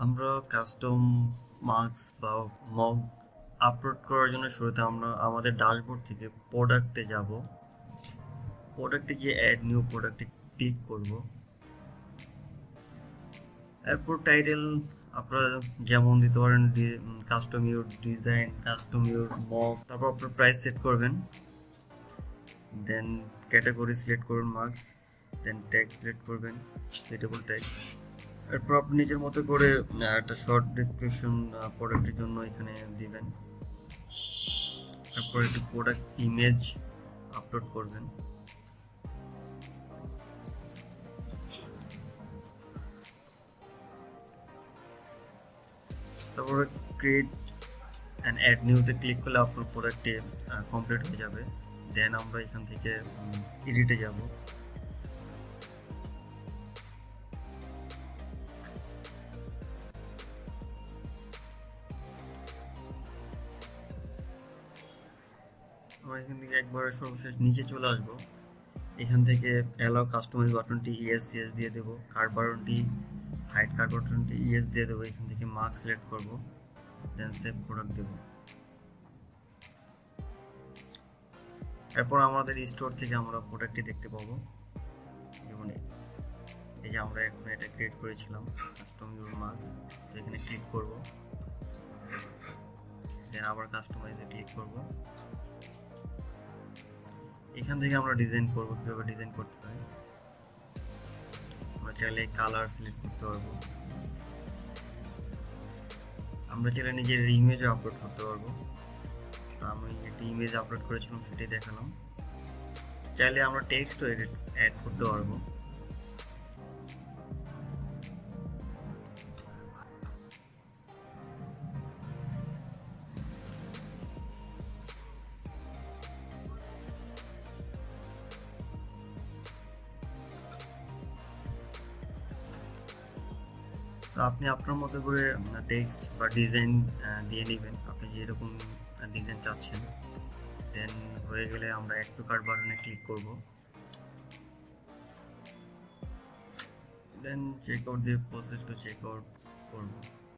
আমরা custom marks বা mug upload করার জন্য শুরুতে আমরা আমাদের ড্যাশবোর্ড থেকে প্রোডাক্টে যাব। প্রোডাক্টে গিয়ে অ্যাড নিউ প্রোডাক্টে ক্লিক করব। এরপর টাইটেল আপনারা যেমন দিতে পারেন, custom your design, custom your mug. তারপর আপনার প্রাইস সেট করবেন, দেন ক্যাটাগরি সিলেক্ট করবেন মার্কস, দেন ট্যাগ সিলেক্ট করবেন সুইটেবল ট্যাগ। এরপর আপনি নিজের মতো করে একটা শর্ট ডেসক্রিপশন প্রোডাক্টের জন্য এখানে দিবেন। তারপর একটি প্রোডাক্ট ইমেজ আপলোড করবেন। তারপরে ক্রিয়েট অ্যান্ড অ্যাড নিউতে ক্লিক করলে আপনার প্রোডাক্টটি কমপ্লিট হয়ে যাবে। দেন আমরা এখান থেকে এডিটে যাব। আমরা এখান থেকে একবারে সর্বশেষ নিচে চলে আসবো। এখান থেকে অ্যালাউ কাস্টমাইজ বাটনটি ইয়েস ইয়েস দিয়ে দেবো, কার্ড বাটনটি হাইড কার্ড বাটনটি ইয়েস দিয়ে দেবো। এখান থেকে মার্ক সিলেক্ট করব, দেন সেভ প্রোডাক্ট দেব। এরপর আমাদের স্টোর থেকে আমরা প্রোডাক্টটি দেখতে পাবো। যেমন এই যে আমরা এখন এটা ক্রিয়েট করেছিলাম কাস্টম ইউর মার্কস, এখানে ক্লিক করব, দেন আবার কাস্টমাইজে ক্লিক করব। এখান থেকে আমরা ডিজাইন করব, কিভাবে ডিজাইন করতে হয়। আমরা চাইলে কালার সিলেক্ট করতে পারবো, আমরা চাইলে নিজের ইমেজও আপলোড করতে পারবো। আমি একটি ইমেজ আপলোড করেছিলাম, সেটাই দেখালাম। চাইলে আমরা টেক্সটও অ্যাড করতে পারবো। তো আপনি আপনার মতো করে টেক্সট বা ডিজাইন দিয়ে নেবেন, আপনি যেরকম ডিজাইন চাচ্ছেন। দেন হয়ে গেলে আমরা অ্যাড টু কার্ট বাটনে ক্লিক করব, দেন চেক আউট দিয়ে প্রসেস টু চেক আউট করব।